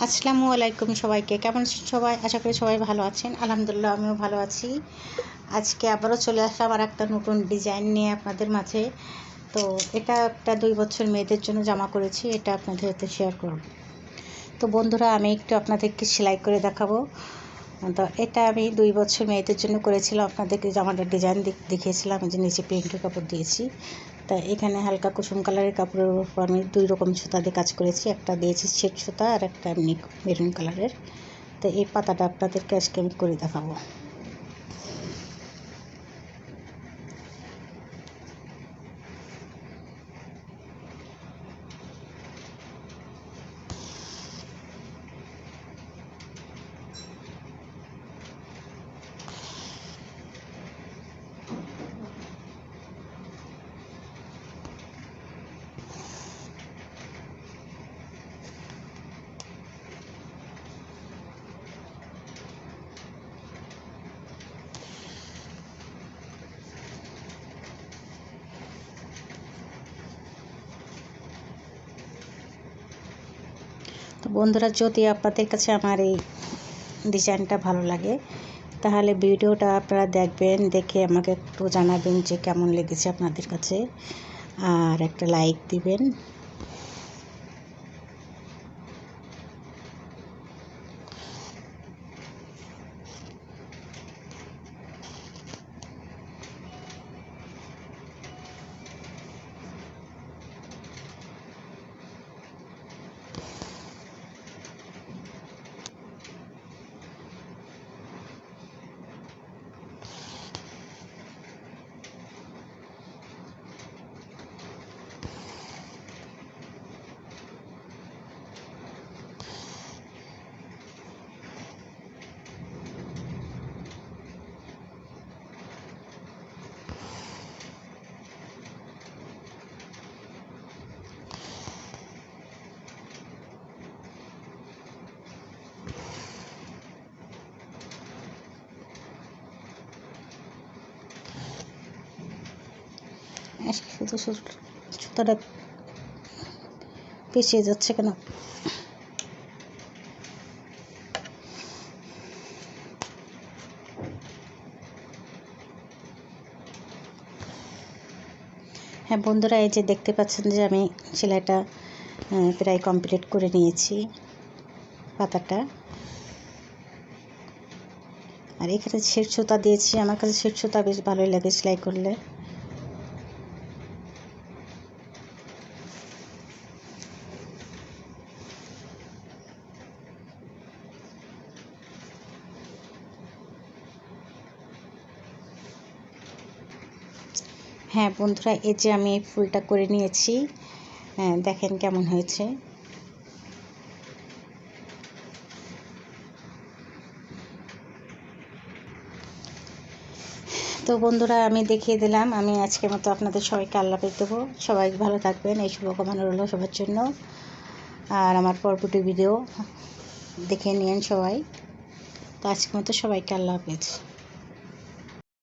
আসসালামু আলাইকুম সবাইকে। কেমন আছেন সবাই? আশা করি সবাই ভালো আছেন। আলহামদুলিল্লাহ আমিও ভালো আছি। আজকে আবারও চলে আসলাম আর একটা নতুন ডিজাইন নিয়ে আপনাদের মাঝে। তো এটা একটা 2 বছর মেয়েদের জন্য জামা করেছি, এটা আপনাদের সাথে শেয়ার করব। তো বন্ধুরা, আমি একটু আপনাদেরকে সেলাই করে দেখাবো। তো এটা আমি 2 বছর মেয়েদের জন্য করেছিলাম, আপনাদেরকে জামাটার ডিজাইন দেখিয়েছিলাম, যে নিচে প্রিন্টের কাপড় দিয়েছি। তা এখানে হালকা কুসুম কালারের কাপড়ের উপর আমি 2 রকম সুতা দিয়ে কাজ করেছি। একটা দিয়েছি সেট সুতা আর একটা এমনি মেরুন কালারের। তো এই পাতাটা আপনাদেরকে আজকে আমি করে দেখাবো। তো বন্ধুরা, যদি আপনাদের কাছে আমার এই ডিজাইনটা ভালো লাগে তাহলে ভিডিওটা আপনারা দেখবেন, দেখে আমাকে একটু জানাবেন যে কেমন লেগেছে আপনাদের কাছে, আর একটা লাইক দিবেন। শুধু সুতাটা পেঁচিয়ে যাচ্ছে কেন? হ্যাঁ বন্ধুরা, এই যে দেখতে পাচ্ছেন যে আমি সেলাইটা প্রায় কমপ্লিট করে নিয়েছি পাতাটা। আর এখানে সেট সুতা দিয়েছি, আমার কাছে সেট সুতা বেশ ভালোই লাগে সেলাই করলে। হ্যাঁ বন্ধুরা, এই যে আমি ফুলটা করে নিয়েছি, দেখেন কেমন হয়েছে। তো বন্ধুরা, আমি দেখিয়ে দিলাম। আমি আজকের মতো আপনাদের সবাইকে আল্লাহ হাফেজ দেবো। সবাই ভালো থাকবেন, এই শুভকামনা রইল সবার জন্য। আর আমার পরবর্তী ভিডিও দেখে নিন সবাই। তো আজকের মতো সবাইকে আল্লাহ হাফেজ।